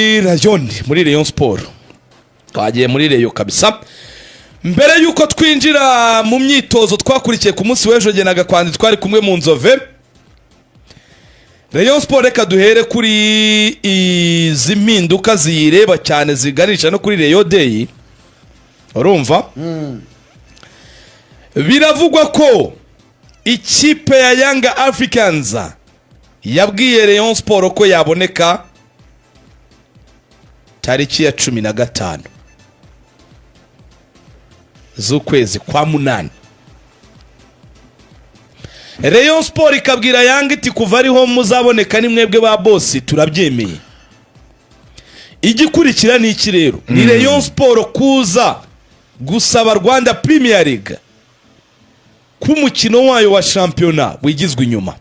Rayon muri Rayon Sport twagiye muri Rayon kabisa. Mbere yuko twinjira mu myitozo twakurikiye ku munsi w'ejo genaga kwandi twari kumwe mu Nzove. Rayon Sport reka duhere kuri izi mpinduka zireba cyane ziganisha no kuri Rayon Day. Urumva? Biravugwa ko ikipe ya Young Africans yabwiye Rayon Sport ko yaboneka tariki ya 15 z'ukwezi kwa munani. Rayon Sport ikabwira Young iti kuva ariho muzaboneka ni mwebwe ba boss turabyemeye. Igikurikira ni iki rero? Ni Rayon Sport kuza gusaba Rwanda Premier League ku mukino wayo wa championnat wigizwe inyuma.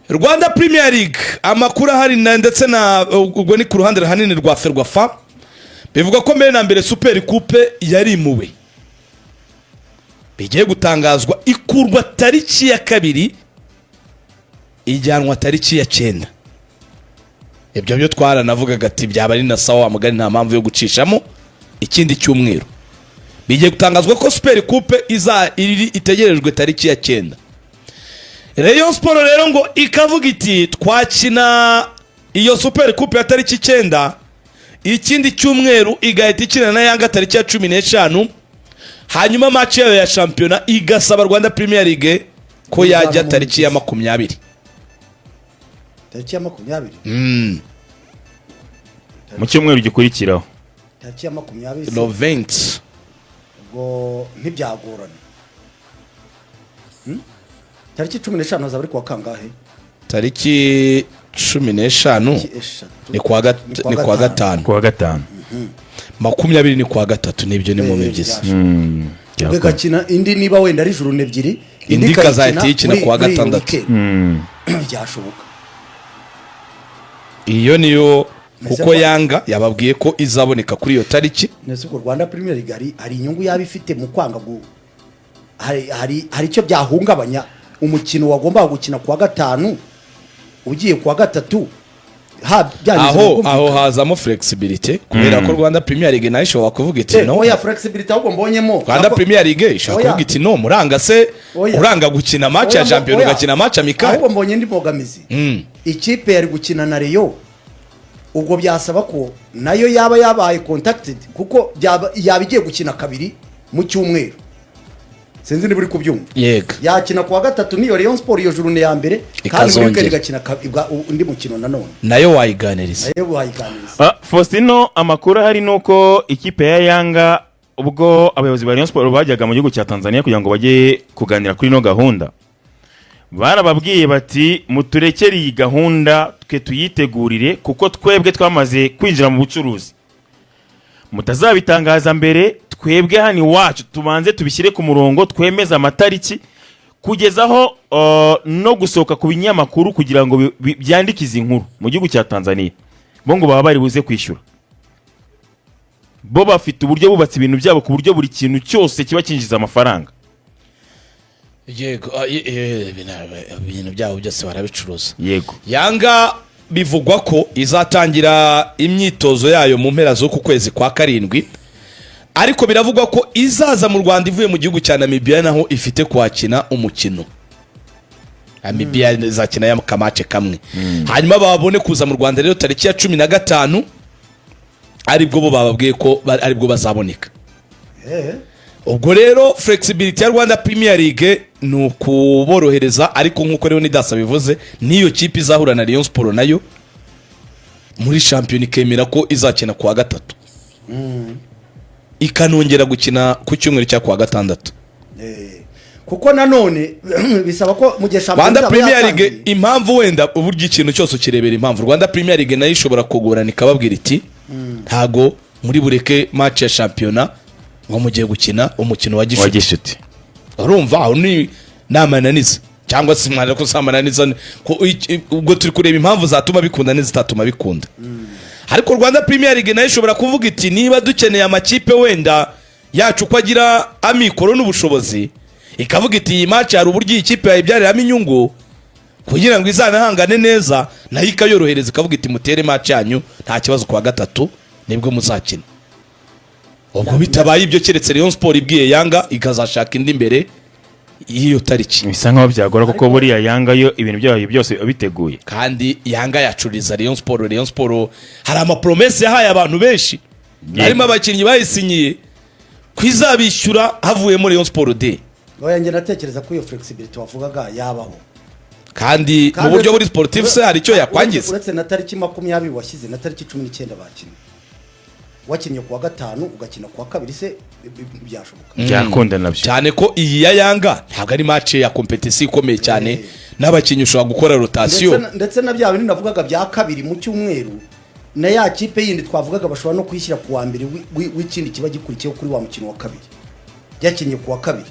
Rwanda Premier League amakuru hari ndetse na ubwo ni ku ruhande hanini rwa Ferwafa bivuga ko mbere na mbere Super Coupe yari muwe bigiye gutangazwa ikurwa tariki ya 2 ijyanwa tariki ya 9. Ibyo byo twaranavugaga ati byaba ari na sawa amagani nta mpamvu yo gucishamo ikindi cyumweru. Bigiye gutangazwa ko Super Coupe itegerejwe tariki ya 9. Rayon Sport rero ngo ikavuga iti twakina iyo Super Coupe ya tariki 9 ikindi cyumweru igahita ikina na Yanga tariki ya 15 hanyuma match yayo ya championnat igasaba Rwanda Premier League ko yajya tariki ya 20. Tariki ya 20 mu cyumweru gikurikiraho tariki ya 20 no 20 ngo ntibyagorana. Tariki 15 hazaba ari kwa kangahe? Tariki 15 ni kwa gatanu. Kwa gatanu. 20 ni kwa gatatu nibyo ni mu mibyizi. Gakina indi niba wenda ari juru nebyiri indi kazahita ikina kwa gatandatu. Byashoboka. Iyo niyo kuko Yanga yababwiye ko izaboneka kuri iyo tariki. Nese ko Rwanda Premier League hari inyungu yabifite mu kwanga hari icyo byahungabanya umukino wagomba gukina kwa gatanu ugiye kwa gatatu. Aho hazamo flexibility kubera ko Rwanda Premier League nayo ishobora kuvuga iti no. Oya flexibility ahubwo mbonyemo. Rwanda Premier League ishobora kuvuga iti no muranga se uranga gukina match ya champion ugakina match amical. Ahubwo mbonye ndi bogamizi. Ikipe yari gukina na Rayon ubwo byasaba ko nayo yaba yabaye contacted kuko yabigiye gukina kabiri mu cyumweru. Sinzi niburi kubyumva. Yego. Yakina kwa gatatu niyo Rayon Sport iyo juru ne ya mbere kandi muri kene gakina undi mukino nanone. Nayo wayiganiriza. Faustino amakuru hari nuko ikipe ya Yanga ubwo abayobozi ba Rayon Sport bajyaga mu gihugu cya Tanzania kugira ngo bajye kuganira kuri no gahunda. Barababwiye bati muturekere iyi gahunda twe tuyitegurire kuko twebwe twamaze kwinjira mu bucuruzi. Mutazabitangaza mbere twebwe hani wacu tubanze tubishyire ku murongo twemeza amatariki kugezaho no gusohoka ku binyamakuru kugira ngo byandikize inkuru mu gihugu cya Tanzania. Bo ngo baba bari buze kwishyura. Bo bafite uburyo bubatse ibintu byabo ku buryo buri kintu cyose kiba kinjiza amafaranga. Yego ibintu byabo byose barabicuruza. Yego. Yanga bivugwa ko izatangira imyitozo yayo mu mpera zo ku kwezi kwa 7 ariko biravugwa ko izaza mu Rwanda ivuye mu gihugu cya Namibia naho ifite kwakina umukino. Namibia izakina ya kamace kamwe. Hanyuma babone kuza mu Rwanda rero tariki ya 15 aribwo bo bababwiye ko aribwo bazaboneka. Ubwo rero flexibility ya Rwanda Premier League nukuborohereza ariko nkuko rero nidasa bivuze niyo kipe izahura na Rayon Sport nayo muri champion ikemera ko izakina kwa gatatu. Ikanongera gukina ku cyumweru cya kwa gatandatu. Kuko nanone bisaba ko mu gihe champion Rwanda Premier League impamvu wenda uburyo ikintu cyose kirebera impamvu Rwanda Premier League nayo ishobora kugorana ikababwira iti ntago muri bureke match ya championnat ngo mugiye gukina umukino wa gishuti. Urumva aho ni namananiza cyangwa se mwana ko samananiza ubwo turi kureba impamvu zatuma bikunda n'izitatuma bikunda. Ariko Rwanda Premier League nayo ishobora kuvuga iti niba dukeneye amakipe wenda yacu ko agira amikoro n'ubushobozi ikavuga iti iyi match hari uburyo ikipe yayibyarira inyungu kugira ngo izanahangane neza nayo ikayorohereza ikavuga iti mutere match yanyu nta kibazo kwa gatatu nibwo muzakina. Ubwo bitabaye ibyo keretse Rayon Sport ibwiye Yanga ikazashaka indi mbere iyo tariki. bisa nkaho byagora kuko buriya Yanga yo ibintu byayo byose biteguye, kandi Yanga yacuriza Rayon Sport hari ama promesse yahaye abantu benshi, harimo abakinnyi bayisinyiye kwizabishyura havuye muri Rayon Sport de. Oya njye natekereza ko iyo flexibility wavugaga yabaho, kandi mu buryo buri sportif se hari icyo yakwangiza. Uretse na tariki 20 washyize na tariki 19 bakina, wakinnye kuwa gatanu ugakina kuwa kabiri se byashoboka byakunda nabyo cyane ko iyi ya Yanga ntabwo ari match ya competition ikomeye cyane, n'abakinnyi ushobora gukora rotation ndetse na bya bintu navugaga bya kabiri mu cyumweru na ya kipe yindi twavugaga bashobora no kwishyira kuwa mbere w'ikindi kiba gikurikiyeho kuri wa mukino wa kabiri, byakinnye kuwa kabiri.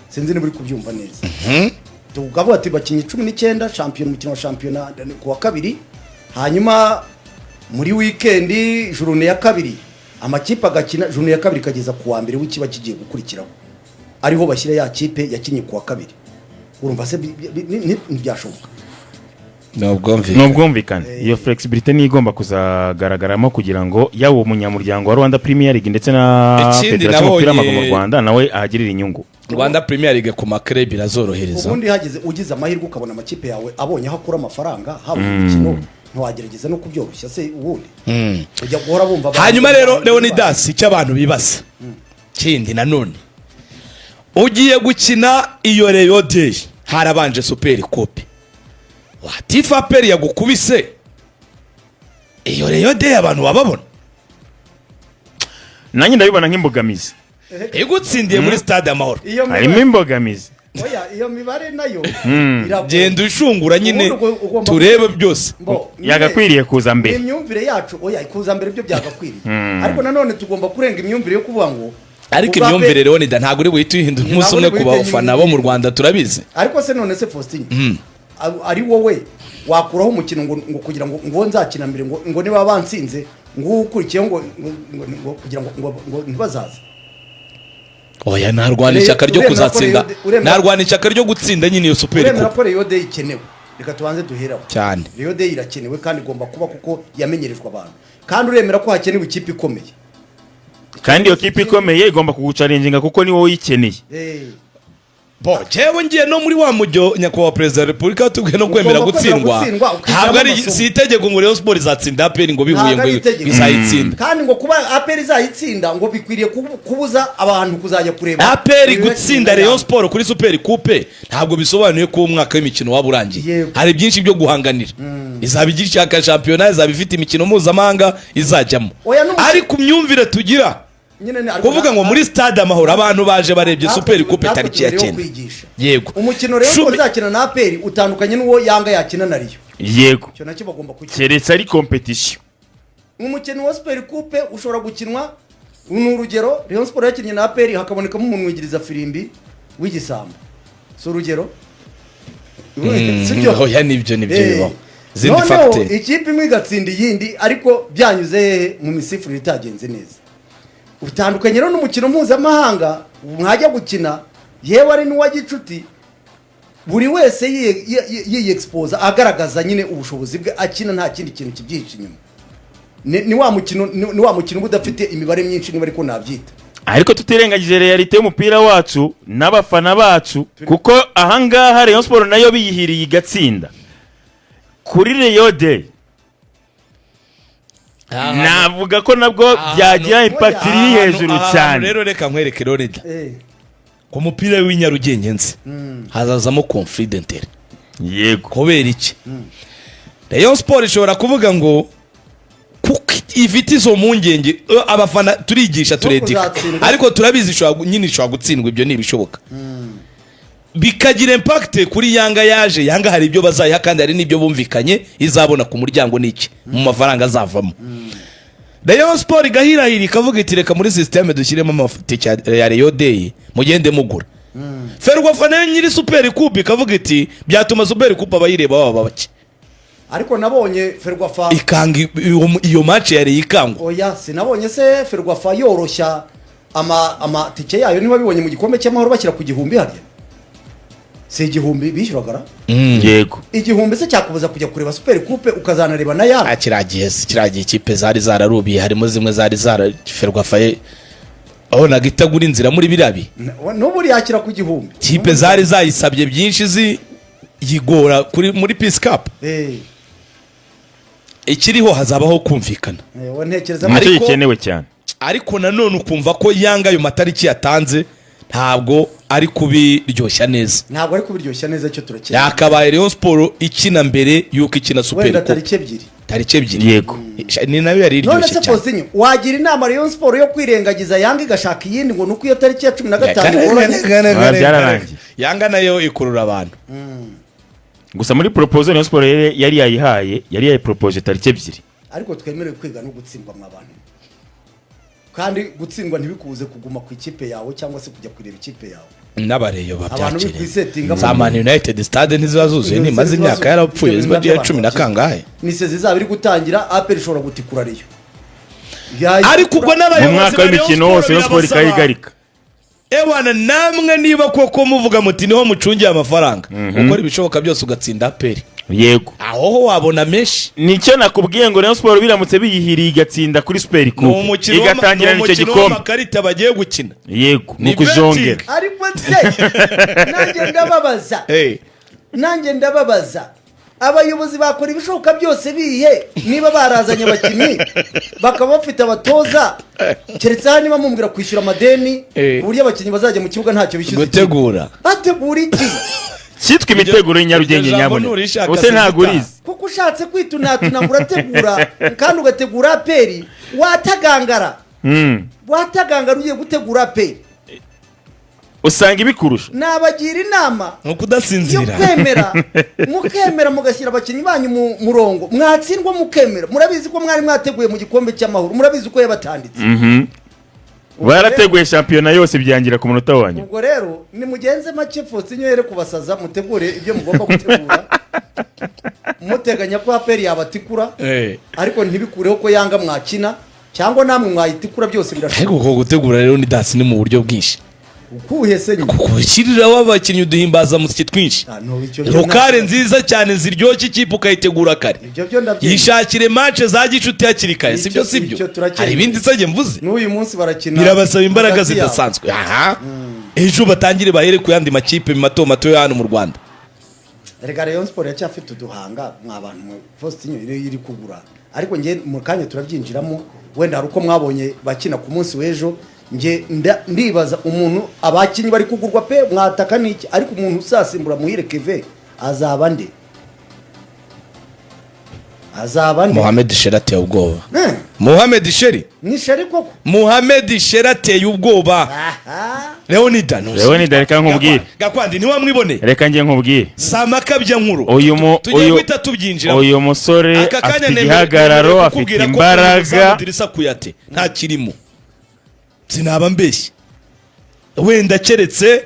Sinzi niba uri kubyumva neza. Tugavuga ati bakinnye 19 champion umukino wa championnat kuwa kabiri, hanyuma muri weekend journée ya kabiri amakipe agakina journée ya kabiri kageza kuwa mbere w'ikiba kigiye gukurikiraho, ariho bashyira ya kipe yakinye kuwa kabiri. Urumva se ntibyashoboka? n'ubwumvikane. Iyo flexibility ni igomba kuzagaragaramo kugira ngo yaba umunyamuryango wa Rwanda Premier League ndetse na Federation y'umupira w'amaguru mu Rwanda nawe ahagirira inyungu. Rwanda Premier League ku makreb irazorohereza. Ubundi hagize ugize amahirwe ukabona amakipe yawe abonye aho akura amafaranga haba mu mikino, ntiwagerageza no kubyoroshya se ubundi ujya guhora bumva. Hanyuma rero Leonidas icyo abantu bibaza kindi nanone ugiye gukina iyo Rayon Day harabanje Super Coupe, Watifa peri yagukubise iyo Rayon Day abantu bababona, nanjye ndabibona nk'imbogamizi igutsindiye muri stade Amahoro harimo imbogamizi. Oya iyo mibare nayo genda ushungura nyine turebe byose yagakwiriye kuza mbere. Imyumvire yacu oya kuza mbere byo byagakwiriye, ariko nanone tugomba kurenga imyumvire yo kuvuga ngo ariko imyumvire rero ntabwo uri buhite uhindura umunsi umwe ku bafana bo mu Rwanda turabizi. Ariko se none se Faustin ari wowe wakuraho umukino ngo kugira ngo nzakina mbere ngo niba bansinze ngo ukurikiye ngo kugira ngo ntibazaze. Oya narwana ishyaka ryo kuzatsinda, narwana ishyaka ryo gutsinda nyine iyo Super Coupe. Uremera ko Rayon Day ikenewe, reka tubanze duheraho cyane. Rayon Day irakenewe kandi igomba kuba kuko yamenyerejwe abantu, kandi uremera ko hakenewe ikipe ikomeye, kandi iyo kipe ikomeye igomba kugucaringa kuko ni wowe uyikeneye. Jewe ngiye no muri wa mujyo nyakubahwa Perezida wa Repubulika tubwiye no kwemera gutsindwa, ntabwo ari si itegeko ngo Rayon Sport izatsinda APR ngo bihuye ngo izayitsinda, kandi ngo kuba APR izayitsinda ngo bikwiriye kubuza abantu kuzajya kureba APR gutsinda Rayon Sport kuri Super Coupe. Ntabwo bisobanuye ko umwaka w'imikino waba urangiye, hari byinshi byo guhanganira. Izaba igira icyaka championnat, izaba ifite imikino mpuzamahanga izajyamo, ariko myumvire tugira kuvuga ngo muri stade Amahoro abantu baje barebye Super Coupe tariki ya 9. Yego umukino rero uzakina na APR utandukanye n'uwo Yanga yakina na Rayon. Yego cyo nacyo bagomba kukira keretse ari competition. Umukino wa Super Coupe ushobora gukinwa n'urugero Rayon Sport yakinnye na APR hakabonekamo umuntu wigiriza firimbi w'igisambo, so urugero oya nibyo bibaho zindi factor. Ikipe imwe igatsinda yindi ariko byanyuze mu misifurire itagenze neza. Utandukanye rero n'umukino mpuzamahanga mwajya gukina yewe ari n'uwa gicuti, buri wese yiexpose agaragaza nyine ubushobozi bwe akina nta kindi kintu kibyihishe inyuma. Ni wa mukino udafite imibare myinshi niba ariko nabyita. Ariko tutirengagije realite y'umupira wacu n'abafana bacu, kuko ahangaha Rayon Sport nayo biyihiriye igatsinda kuri Rayon Day. Navuga ko nabwo byagira impact iri hejuru cyane. Rero reka nkwereke Lorida ku mupira w'inyarugenge nzi hazazamo confident. Yego kubera iki Rayon Sport ishobora kuvuga ngo kuko ifite izo mpungenge abafana turigisha turetika, ariko turabizi ishobora gutsindwa, ibyo ntibishoboka. Bikagira impact kuri Yanga yaje. Yanga hari ibyo bazayiha kandi hari n'ibyo bumvikanye izabona ku muryango n'iki mu mafaranga azavamo. Rayon Sport igahirahira ikavuga iti reka muri system dushyiremo amafuti ya Rayon Day mugende mugura. Ferwafa nayo nyiri Super Coupe ikavuga iti byatuma Super Coupe abayireba baba bake, ariko nabonye Ferwafa ikanga iyo match yari ikangwa. Oya sinabonye se Ferwafa yoroshya ama tike yayo niba bibonye mu gikombe cy'amahoro bashyira ku gihumbi hariya. si igihumbi bishyuraga yego igihumbi se cyakubuza kujya kureba super coupe ukazanareba na ya kiragiye ikipe zari zararubiye harimo zimwe zari zaraferwafaye aho nagitagura inzira muri birabi n'ubu yakira ku gihumbi ikipe zari zayisabye byinshi ziyigora muri Peace Cup ikiriho hazabaho kumvikana ntekereza nicyo gikenewe cyane ariko nanone ukumva ko Yanga ayo matariki yatanze ntabwo ari kubiryoshya neza cyo turakira yakabaye Rayon Sport ikina mbere yuko ikina Super wenda Cup tariki ebyiri yego ni nayo yari none iryoshye se cyane Faustin wagira inama Rayon Sport yo kwirengagiza Yanga igashaka iyindi ngo nuko iyo tariki ya 15 byararangiye Yanga nayo ikurura abantu gusa muri proposal Rayon Sport yari yayihaye propose tariki ebyiri ariko twemerewe kwiga no gutsindwa mu abantu kandi gutsindwa ntibikuze kuguma ku ikipe yawe cyangwa se kujya kureba ikipe yawe n'abareyo abantu bikwisetinga za Man United stade ntizibazuzuye ntimaze imyaka yarapfuye ziba giye 10 na kangahe nise zizaba iri gutangira APR ishobora gutikura Rayon ariko ubwo mu n'abayobozi mwaka w'imikino wose Rayon Sport ikayigarika ewana namwe niba koko muvuga muti niho mucungiye amafaranga ukora ibishoboka byose ugatsinda APR yego aho wabona meshi nicyo nakubwiye ngo Rayon Sport biramutse biyihiriye igatsinda kuri Super Cup igatangira nicyo gikombe amakarita bagiye gukina yego nuko jongera ariko se nanjye ndababaza abayobozi bakora ibishoboka byose bihe niba barazanye abakinnyi bakaba bafite abatoza keretse hano niba mumubwira kwishyura amadeni ku buryo abakinnyi bazajya mu kibuga ntacyo bishyuza bategura iki cyitwa imiteguro y'inyarugenge nyabone use ntabwo urizi kuko ushatse kwitunatuna ngo urategura kandi ugategura APR watagangara ugiye gutegura APR usanga ibikurusha nabagira inama no kudasinzira yo mukemera mugashyira abakinnyi banyu mu murongo mwatsindwa mukemera murabizi ko mwari mwateguye mu gikombe cy'amahoro murabizi ko yabatanditse barateguye shampiyona yose byangira ku munota wanyu ubwo rero nimugenze make Faustin yere kubasaza mutegure ibyo mugomba gutegura muteganya ko APR yabatikura ariko ntibikureho ko Yanga mwakina cyangwa namwe mwayitikura byose birashoboka ariko gutegura rero ni dasi ni mu buryo bwinshi ukuhese nyine kukushyirira w'abakinnyi uduhimbaza musiki twinshi rokare nziza cyane ziryoshye ikipe ukayitegura kare yishakire match za gicuti hakiri kare sibyo hari ibindi nsage mvuze n'uyu munsi barakina birabasaba imbaraga zidasanzwe ejo batangire bahere ku yandi makipe mato hano mu Rwanda rega Rayon Sport yacyafite uduhanga mw'abantu Faustin iri kugura ariko nge mu kanya turabyinjiramo wenda hari uko mwabonye bakina ku munsi w'ejo nge ndibaza umuntu abakinnyi bari kugurwa pe mwataka niki ariko umuntu usasimbura Muhire Keve azaba nde Mohamed Sheri ateye ubwoba Mohamed Sheri ni Sheri koko Mohamed Sheri ateye ubwoba Leonida reka nkubwire gakwandi ni wamwibone reka ngiye nkubwire samakabya nkuru tugiye guhita tubyinjira uyu musore afite igihagararo afite imbaraga kuyate nta kirimo sinaba mbeshye wenda keretse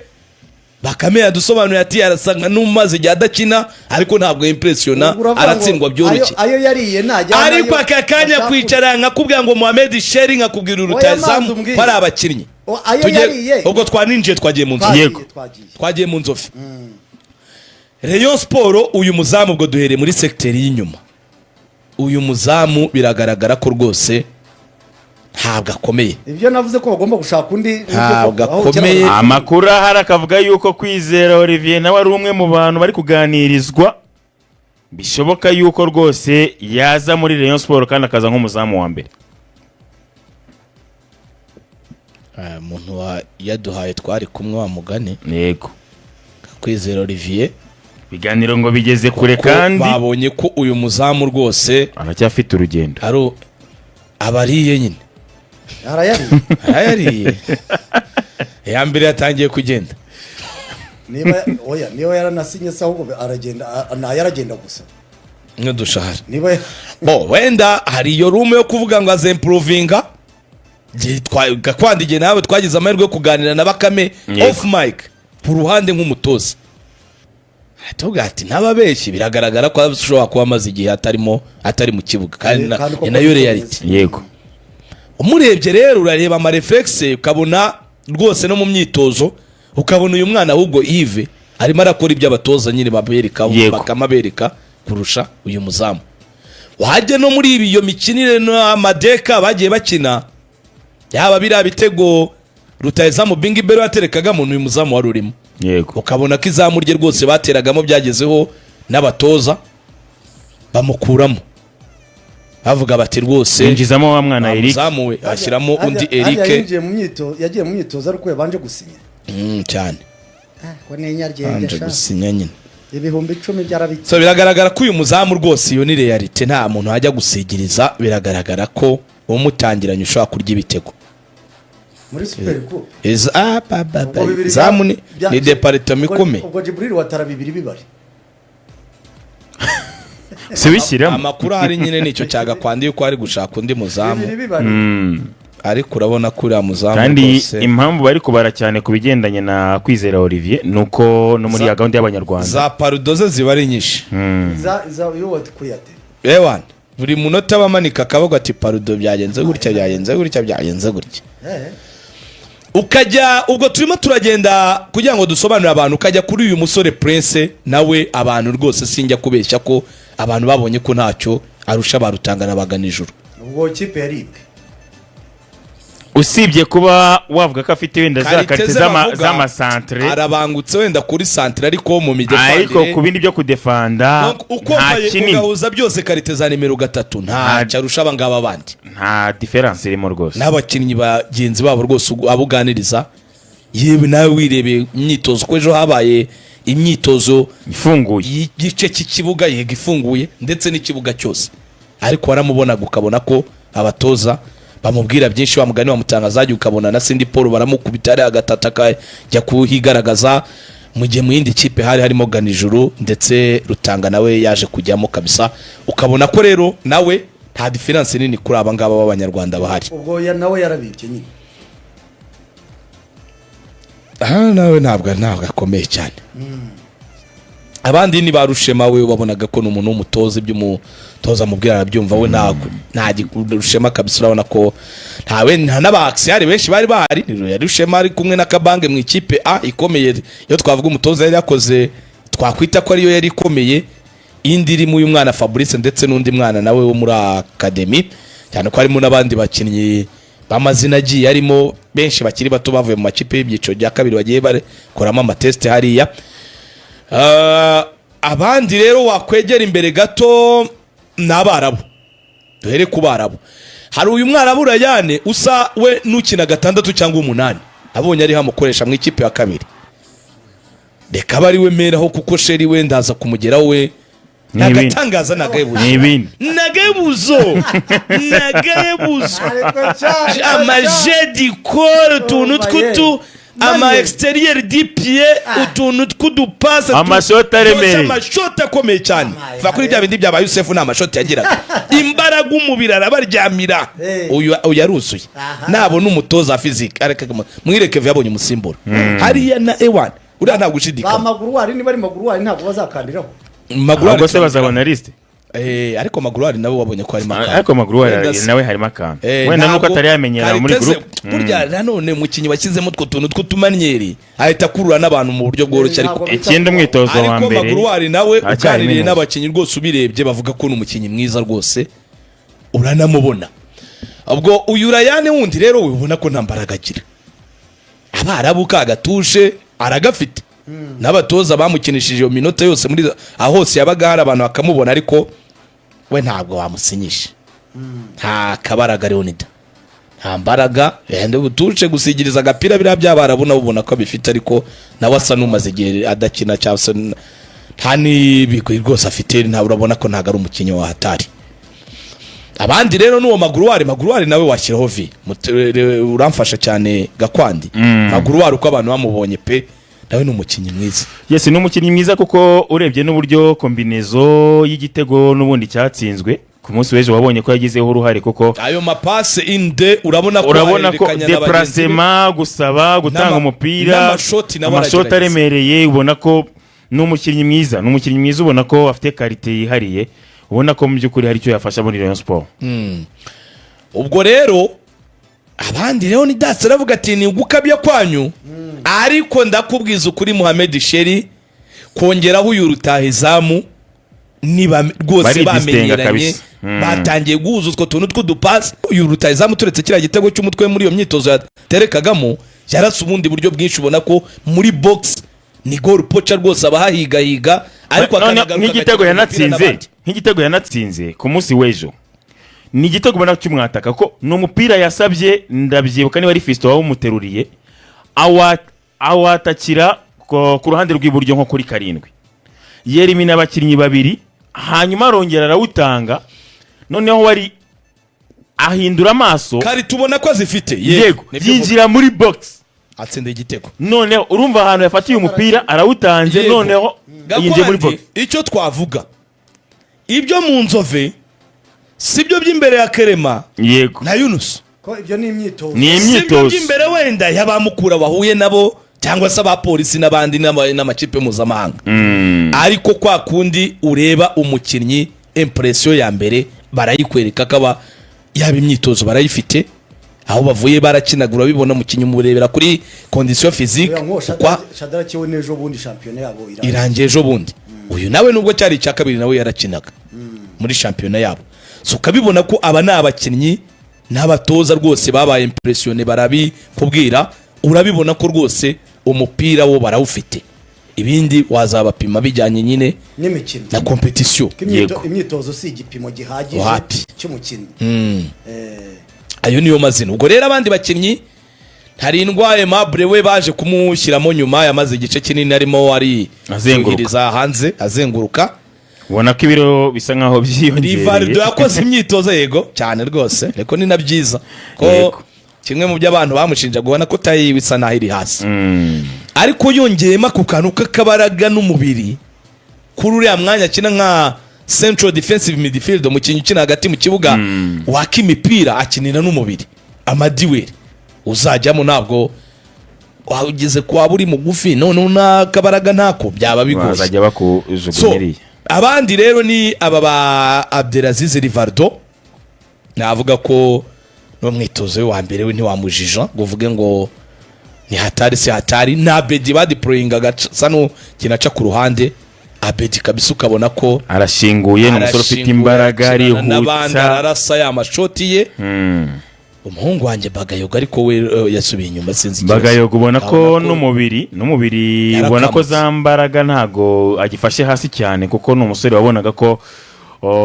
Bakame yadusobanuye ati arasanga n'umaze igihe adakina ariko ntabwo impressiona aratsindwa byoroshye ayo yariye najya ariko akakanya kwicara nkakubwira ngo Mohamed Sheri nkakubwira urutazamu para abakinnyi ubwo twaninjiye twagiye mu nzofu yego twagiye mu nzofu Rayon Sport uyu muzamu ubwo duhereye muri secteur y'inyuma uyu muzamu biragaragara ko rwose ntabwo akomeye ibyo navuze ko bagomba gushaka undi ntabwo akomeye amakuru ahari akavuga yuko Kwizera Olivier nawe ari umwe mu bantu bari kuganirizwa bishoboka yuko rwose yaza muri Rayon Sport kandi akaza nk'umuzamu wa mbere umuntu yaduhaye twari kumwe wa mugani yego Kwizera Olivier biganiro ngo bigeze kure kandi babonye ko uyu muzamu rwose aracyafite urugendo abariye nyine arayariye ya mbere yatangiye kugenda niba yaranasinye se ahubwo aragenda yaragenda gusa n'udushahara wenda hari iyo rume yo kuvuga ngo azempuruvinga gakwandigiye nawe twagize amahirwe yo kuganira na Bakame off mic ku ruhande nk'umutoza tuvuga ati ntababeshyi biragaragara ko ashobora kuba amaze igihe atari mu kibuga kandi nayo reality yego umurebye rero urareba ama reflexe ukabona rwose no mu myitozo ukabona uyu mwana ahubwo Yves arimo arakora ibyo abatoza nyine babereka Yego. bakamabereka kurusha uyu muzamu. Wajya no muri iyo mikinire n'amadeka bagiye bakina yaba biriya bitego rutayezamu Bingi Bero yaterekagamo uyu muzamu wari urimo, yego ukabona ko izamu rye rwose bateragamo byagezeho n'abatoza bamukuramo bavuga bati rwose yinjizamo wa mwana Eric muzamu ashyiramo undi Eric Eric yagiye mu myitozo ariko yabanje gusinya cyane ko nenya anje ryenda gusinya nyine. ibihumbi 10 byarabitse. So biragaragara ko uyu muzamu rwose iyo ni realite, nta muntu wajya gusigiriza. Biragaragara ko umutangiranye ushobora kurya ibitego Muri Super Coupe zamu ni departement ikomeye. ubwo Jibril watara 2 bibari subishyiramo Amakuru ahari nyine nicyo cyagakwandi yuko ari gushaka undi muzamu, 2 bibari. ariko urabona ko uriya muzamu kandi rwose impamvu bari kubara cyane ku bigendanye na Kwizera Olivier nuko no muri ya gahunda y'abanyarwanda za parudoze ziba ari nyinshi. za yo watkuyate Ewan buri munota bamanika akavuga ati parudo byagenze gutya byagenze gutya byagenze gutya. Ukajya ubwo turimo turagenda kugira ngo dusobanurire abantu, ukajya kuri uyu musore Prince nawe abantu rwose sinjya kubeshya ko abantu babonye ko ntacyo arusha barutangana bagana ijuru. ubwo kipe yaribwe usibye kuba wavuga ko afite wenda za Kaliteze karite bavuga, z'amasantre arabangutse wenda kuri santre ariko mu midefandire ariko ku bindi byo kudefanda nta ukomeye kinini ugahuza byose karite za nimero 3 nta arusha abangaba bandi, nta diferanse irimo rwose. n'abakinnyi bagenzi babo rwose abuganiriza. Yewe nawe wirebeye imyitozo ko ejo habaye imyitozo ifunguye y'igice cy'ikibuga yega ifunguye ndetse n'ikibuga cyose, ariko waramubonaga ukabona ko abatoza bamubwira byinshi, bamugani bamutangazaje ukabona na Cindy Paul baramukubita ari agatata kajya kuhigaragaza. Mu gihe mu yindi kipe hari harimo Ganijuru ndetse Rutanga nawe yaje kujyamo kabisa, ukabona ko rero nawe nta difference nini kuri aba ngaba b'abanyarwanda bahari. ubwo nawe yarabibye nyine Nawe ntabwo akomeye cyane. Abandi ni barushema we wabonaga ko n'umuntu w'umutoza iby'umutoza mubwira arabyumva we nta rushema kabisa. Urabona ko nta n'abaksiyari benshi bari bahari. Rushema ari kumwe na Kabange mu ikipe A ikomeye, iyo twavuga umutoza yari yakoze twakwita ko ariyo yari ikomeye. Indi irimo uyu mwana Fabrice ndetse n'undi mwana nawe wo muri academy, cyane ko harimo n'abandi bakinnyi bamazina agiye arimo benshi bakiri bato bavuye mu makipe y'ibyiciro bya kabiri bagiye bakoramo amateste hariya. Abandi rero wakwegera imbere gato n'Abarabu, duhere ku Barabu. Hari uyu mwarabu Rayane usa we n'ukina 6 cyangwa 8 abonye ari hamukoresha mu ikipe ya kabiri, reka bari we meraho kuko sheri we ndaza kumugeraho we nagatangaza nagabuzo amajedi kore utuntu tw'utu ama exterieur du pied utuntu tw'udupase amashoti aremereye, amashoti akomeye cyane. Va kuri bya bindi byaba Yusefu n'amashoti yagiraga imbaraga umubiri arabaryamira. Uyu yaruzuye nabo n'umutoza physique areka mwireke yabonye umusimbura hariya na Ewan uriya ntabwo ushidika amaguru wari niba ari maguru wari ntabwo bazakandiraho ahubwo se bazabona liste. Ariko Magruari nawe wabonye ko harimo akantu, ariko Magruari nawe harimo akantu wenda nuko atari yamenyera muri group. Burya nanone umukinnyi washyizemo utwo tuntu tw'utumanyeri ahita akurura n'abantu mu buryo bworoshye, ariko ikindi umwitozo wa mbere ariko Magruari nawe uganiriye n'abakinnyi rwose ubirebye bavuga ko ni umukinnyi mwiza rwose uranamubona. Ubwo uyu Rayane wundi rero we ubona ko nta mbaraga agira, Abarabu kagatushe aragafite. N'abatoza bamukinishije iyo minota yose muri aho hose yabaga hari abantu bakamubona, ariko we ntabwo bamusinyisha. Nta kabaraga Leonida, nta mbaraga yende butuce gusigiriza agapira bira by'Abarabu nabo ubona ko bifite, ariko nawe asa n'umaze igihe adakina cyangwa se nta n'ibigwi rwose afite. Nta urabona ko ntago ari umukinnyi wa hatari. Abandi rero n'uwo Magruari nawe washyiraho vi uramfasha cyane Gakwandi. Magruari uko abantu bamubonye pe nawe n'umukinnyi mwiza. Yes, n'umukinnyi mwiza kuko urebye n'uburyo kombinezo y'igitego n'ubundi cyatsinzwe ku munsi w'ejo wabonye ko yagizeho uruhare, kuko ayo mapase inde urabona ko déplacement gusaba gutanga umupira amashoti aremereye, ubona ko n'umukinnyi mwiza ubona ko afite karite yihariye, ubona ko mu by'ukuri hari icyo yafasha muri Rayon Sport. Ubwo rero abandi rero ni dase ravuga ati ni gukabya kwanyu, ariko ndakubwiza ukuri Mohamed Sheri kongeraho uyu rutahizamu niba rwose Baridistenga bamenyeranye kabisa. batangiye guhuza utwo tuntu tw'udupasi. Uyu rutahizamu turetse kiriya gitego cy'umutwe muri iyo myitozo yaterekagamo yarasa ubundi buryo bwinshi, ubona ko muri box ni goal poacher rwose abahahigahiga, ariko akanagaruka nk'igitego yanatsinze ku munsi w'ejo ni igitego ubona cy'umwataka ko ni umupira yasabye, ndabyibuka niba ari Fiston wawumuteruriye awatakira ku ruhande rw'iburyo nko kuri karindwi, yerimina abakinnyi babiri, hanyuma arongera arawutanga, noneho wari ahindura amaso kari tubona ko azifite yego yinjira muri box atsinda igitego. Noneho urumva ahantu yafatiye umupira arawutanze, noneho yinjiye muri box. Icyo twavuga ibyo mu Nzove sibyo by'imbere ya Kerema yego na Yunus, ko ibyo ni imyitozo. Ni sibyo imyitozo by'imbere wenda y'abamukura bahuye nabo cyangwa se abapolisi n'abandi n'amakipe mpuzamahanga, ariko kwa kundi ureba umukinnyi impression ya mbere barayikwereka ko yaba imyitozo barayifite, aho bavuye barakinagura bibona umukinnyi umurebera kuri condition physique kwa Shadara cyewe nejo bundi championnat yabo irangiye ejo bundi. Uyu nawe nubwo cyari icya kabiri nawe yarakinaga muri championnat yabo, so ukabibona ko aba ni abakinnyi n'abatoza rwose babaye impressione, barabikubwira urabibona ko rwose umupira wo barawufite, ibindi wazabapima bijyanye nyine n'imikino na competition. Imyitozo si igipimo gihagije cy'umukinnyi. Ayo niyo mazina. Ubwo rero abandi bakinnyi Ntarindwa Aimable we baje kumushyiramo nyuma, yamaze igice kinini arimo ari azengurukiriza hanze azenguruka, ubona ko ibiro bisa nkaho byiyongereye. Rivaldo yakoze imyitozo yego cyane rwose, ariko ni nabyiza ko kimwe mu by'abantu bamushinja ubona ko tayibisa naho iri hasi, ariko yongeyemo ku kantu k'akabaraga n'umubiri kuri uriya mwanya akina nka central defensive midfield, umukinnyi ukina hagati mu kibuga waka imipira akinira n'umubiri. Amadiweri uzajyamo ntabwo wageze kwa buri mugufi, none n'akabaraga ntako byaba bigoye, bazajya bakujugunyiriye. Abandi rero ni aba ba Abdelaziz Rivaldo, navuga ko no mwitozo we wa mbere we ntiwamujija ngo uvuge ngo ni hatari si hatari. Na Abedi badiployinga gasa no kinaca ku ruhande, Abedi kabisa ukabona ko arashinguye, ni umusore ufite imbaraga, arihutsa, arasa ya mashoti ye. Umuhungu wanjye Bagayogo ariko we yasubiye inyuma sinzi ikibazo. Bagayogo ubona ko n'umubiri ubona ko zambaraga ntago agifashe hasi cyane, kuko ni umusore wabonaga ko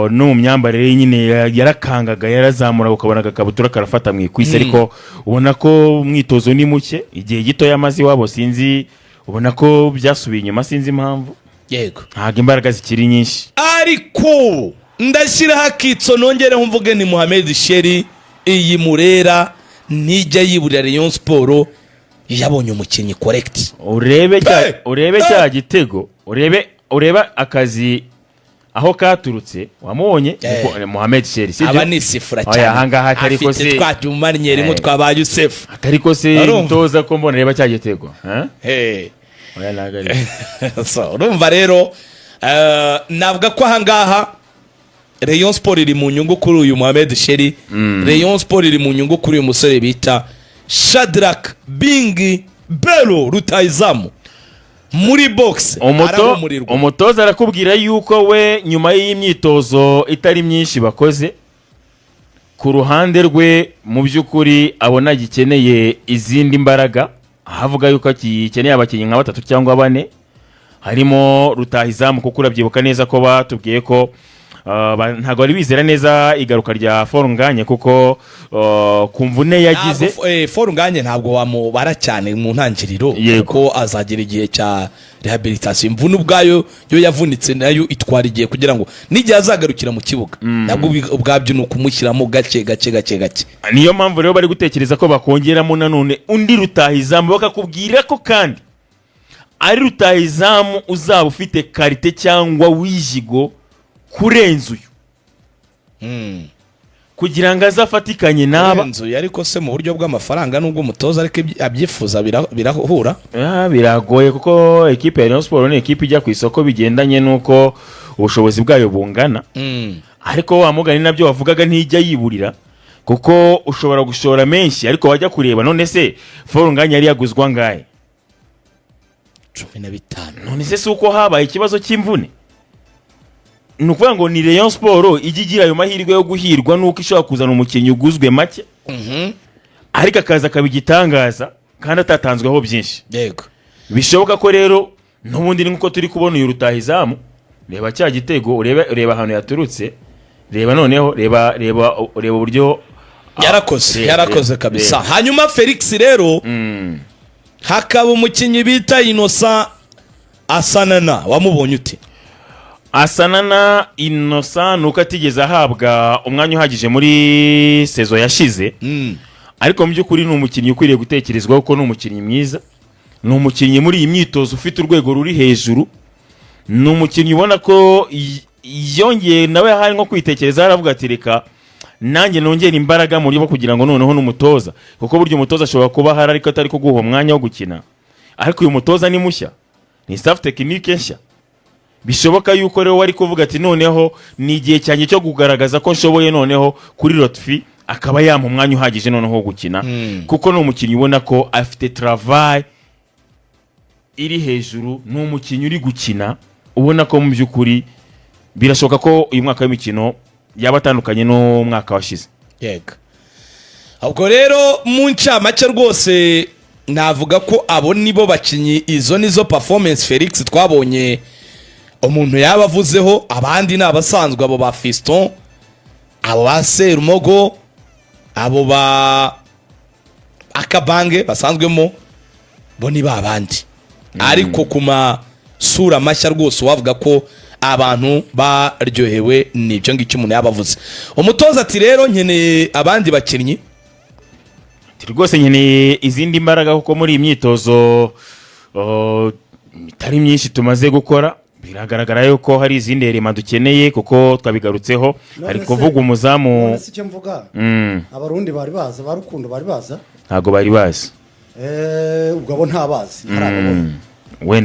no mu myambarire nyine yarakangaga, yarazamura ukabona akabutura karafata mu ikwisi, ariko ubona ko umwitozo ni muke, igihe gito yamaze iwabo sinzi, ubona ko byasubiye inyuma sinzi impamvu. Yego ntago imbaraga zikiri nyinshi, ariko ndashyiraho akitso nongere mvuge ni Mohamed Sheri. Iyi Murera nijya yiburira Rayon Sport yabonye umukinnyi correct. urebe cya gitego, ureba akazi aho katurutse, wamubonye Mohamed Sheri sibyo? Aba ni sifura cyane. Ahangaha ariko se twabyumanye rimwe twaba Yusef, ariko se ntoza ko mbona reba cya gitego oya nagari. So urumva rero navuga ko ahangaha Rayon Sport iri mu nyungu kuri uyu Mohamed Sheri. Rayon Sport iri mu nyungu kuri uyu musore bita Shadrack Bingi Bello rutahizamu muri box. Umutoza arakubwira yuko we nyuma y'imyitozo itari myinshi bakoze, ku ruhande rwe mu by'ukuri abona gikeneye izindi mbaraga, ahavuga yuko gikeneye abakinnyi nka 3 cyangwa 4, harimo rutahizamu, kuko urabyibuka neza ko batubwiye ko ntago ari bizera neza igaruka rya Forunganye, kuko kumvune yagize Forunganye ntabwo wamubara cyane mu ntangiriro, kuko azagira igihe cya rehabilitation. Imvune ubwayo yo yavunitse nayo itwara igihe kugira ngo n'igihe azagarukira mu kibuga, nabwo ubwabyo ni ukumushyiramo gake. Niyo mpamvu rero bari gutekereza ko bakongeramo nanone undi rutahizamu, bakakubwira ko kandi ari rutahizamu uzaba ufite karite cyangwa wijigo kurenza uyu, kugira ngo azafatikanye n'aba uyu. Ariko se mu buryo bw'amafaranga nubwo umutoza ariko abyifuza birahura, biragoye, kuko ekipe ya Rayon Sport ni ekipe ijya ku isoko bigendanye nuko ubushobozi bwayo bungana. Ariko wa mugani nabyo wavugaga ntijya yiburira, kuko ushobora gushora menshi ariko wajya kureba none se Forunganye yari yaguzwa ngahe? 15. none se si uko habaye ikibazo cy'imvune ni ukuvuga ngo ni Rayon Sport ijya igira ayo mahirwe yo guhirwa nuko ishobora kuzana umukinnyi uguzwe make ariko akaza akaba igitangaza kandi atatanzweho byinshi. Yego. Bishoboka ko rero n'ubundi ni nkuko turi kubona uyu rutahizamu, reba cya gitego ureba ahantu yaturutse, reba noneho reba uburyo yarakoze kabisa. Hanyuma Felix rero hakaba umukinnyi bita Innocent Asanana, wamubonye ute? Asanana Innocent nuko atigeze ahabwa umwanya uhagije muri sezo yashize, ariko mu by'ukuri ni umukinnyi ukwiriye gutekerezwaho ko ni umukinnyi mwiza, ni umukinnyi muri iyi myitozo ufite urwego ruri hejuru, ni umukinnyi ubona ko yongeye nawe hari nko kwitekereza, aravuga ati reka nanjye nongera imbaraga muri bo kugira ngo noneho n'umutoza, kuko buryo umutoza ashobora kuba hari ariko atari kuguha umwanya wo gukina, ariko uyu mutoza ni mushya, ni staff technique nshya. Bishoboka yuko rero wari kuvuga ati noneho ni igihe cyanjye cyo kugaragaza ko nshoboye noneho kuri Lotfi, akaba yampa umwanya uhagije noneho wo gukina, kuko ni umukinnyi ubona ko afite travail iri hejuru, ni umukinnyi uri gukina ubona ko mu by'ukuri birashoboka ko uyu mwaka w'imikino yaba atandukanye n'umwaka washize. Yego. Ubwo rero mu ncamake rwose navuga ko abo nibo bakinnyi, izo nizo performance Felix twabonye umuntu yaba avuzeho. Abandi ni abasanzwe, abo ba Fiston, abo ba Serumogo, abo ba Akabange basanzwemo, bo ni babandi. Ariko kuma sura mashya rwose wavuga ko abantu baryohewe n'ibyo ngicyo umuntu yabavuze. Umutoza ati rero nkeneye abandi bakinnyi, rwose nkeneye izindi mbaraga, kuko muri iyi myitozo itari myinshi tumaze gukora biragaragara yuko hari izindi erema dukeneye, kuko twabigarutseho. Hari kuvuga umuzamu, none se icyo mvuga, abarundi bari baza, barukundo bari baza, ntago bari bazi, ubwo abo ntabazi, hari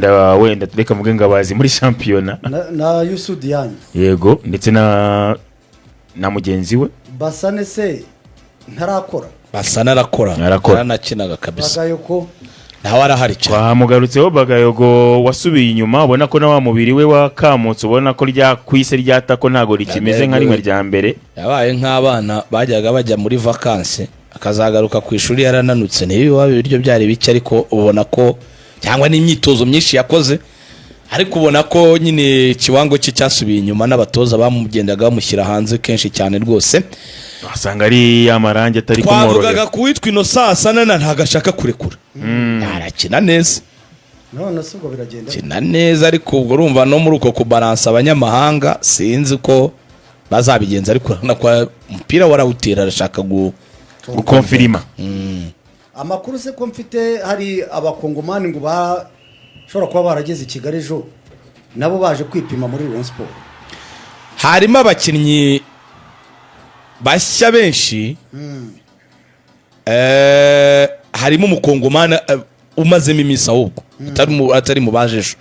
ababonye wenda tureka mvuge ngo abazi muri shampiyona na Yusudi yanyu, yego, ndetse na mugenzi we Basane se ntarakora, Basana arakora, yaranakinaga kabisa, Bagayoko nawe arahari cyane. twamugarutseho Bagayogo wasubiye inyuma, ubona ko na wa mubiri we wakamutse, ubona ko kwise ryata ko ntago rikimeze nka rimwe rya mbere. Yabaye nk'abana bajyaga bajya muri vacances akazagaruka ku ishuri yarananutse, niyo ibiryo byari bike, ariko ubona ko cyangwa n'imyitozo myinshi yakoze, ariko ubona ko nyine kiwango cye cyasubiye inyuma, n'abatoza bamugendaga bamushyira hanze kenshi cyane rwose. Asanga ari amarangi atari kumworohera. Twavugaga kuwitwa Innocent Asanana ntago ashaka kurekura, arakina neza, none se ubwo biragenda kina neza, ariko ubwo urumva no muri uko kubalansa abanyamahanga sinzi ko bazabigenza, ariko urabona ko umupira warawutera, arashaka gukonfirima. Amakuru se ko mfite hari abakongomani ngo bashobora kuba barageze i Kigali ejo, nabo baje kwipima muri Rayon Sport. Harimo abakinnyi bashya benshi, harimo umukongomani umazemo iminsi ahubwo atari mu bajejo.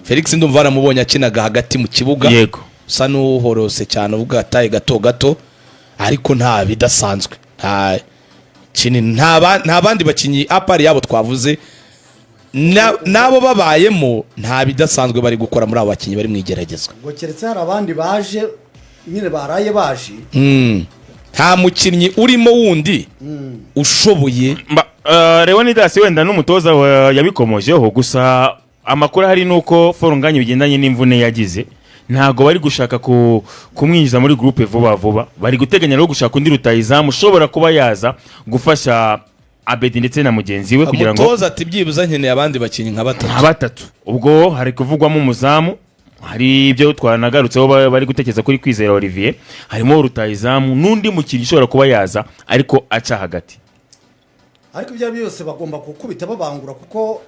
Felix ndumva baramubonye akinaga hagati mu kibuga, yego, usa n'uhorose cyane, uvuga ataye gato, ariko nta bidasanzwe, nta bandi bakinnyi apari yabo twavuze, nabo babayemo nta bidasanzwe bari gukora muri abo bakinnyi bari mu igeragezwa. Ngo keretse hari abandi baje nyine baraye baje, nta mukinnyi urimo wundi ushoboye. Leonidas wenda n'umutoza yabikomojeho, gusa amakuru hari nuko forunganye bigendanye n'imvune yagize, ntago bari gushaka kumwinjiza muri groupe vuba, bari guteganya no gushaka undi rutahizamu ushobora kuba yaza gufasha Abedi ndetse na mugenzi we, kugira ngo umutoza ati byibuze nkeneye abandi bakinnyi nka batatu. Ubwo hari kuvugwamo umuzamu, hari ibyo twanagarutseho bari gutekereza kuri Kwizera Olivier, harimo rutahizamu n'undi mukinnyi ushobora kuba yaza ariko aca hagati. Ariko ibyo byose bagomba gukubita babangura, kuko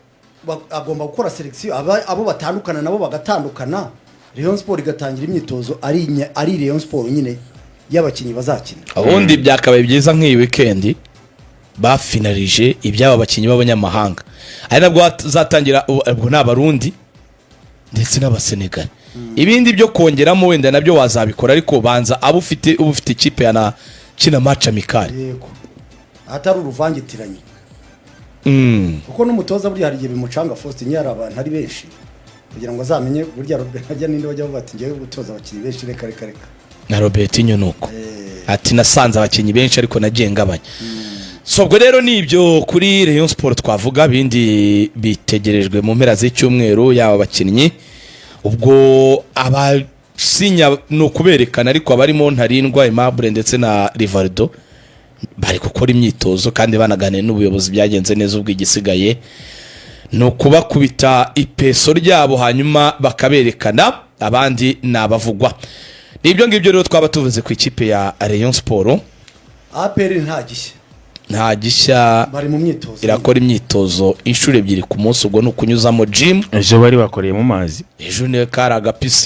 agomba gukora selection, abo batandukana nabo bagatandukana, Rayon Sport igatangira imyitozo ari Rayon Sport nyine y'abakinnyi bazakina. Ubundi byakabaye byiza nk'iyi weekend bafinalije iby'aba bakinnyi b'abanyamahanga, ari nabwo zatangira, ubwo n'abarundi ndetse n'abasenegal. Ibindi byo kongeramo wenda nabyo wazabikora, ariko banza abo ufite ikipe yana kina match amical, yego, atari uruvangitiranye. kuko n'umutoza burya hari igihe bimucanga Faustin yari abantu ari benshi kugira ngo azamenye burya Robert ajya ninde bajya bati ngiye gutoza abakinnyi benshi reka na Robertinho nuko ati nasanze abakinnyi benshi ariko nagiye ngabanya so ubwo rero ni ibyo kuri Rayon Sport twavuga bindi bitegerejwe mu mpera z'icyumweru yaba abakinnyi ubwo abasinya no kuberekana ariko abarimo Ntarindwa Aimable ndetse na Rivaldo bari gukora imyitozo kandi banaganira n'ubuyobozi byagenze neza ubwo igisigaye no kubakubita ipeso ryabo hanyuma bakaberekana abandi nabavugwa nibyo ngibyo rero twaba tuvuze ku ikipe ya Rayon Sport. APR nta gishya bari mu myitozo irakora imyitozo inshuro ebyiri ku munsi ubwo no kunyuzamo gym ejo bari bakoreye mu mazi ejo ne kari agapisi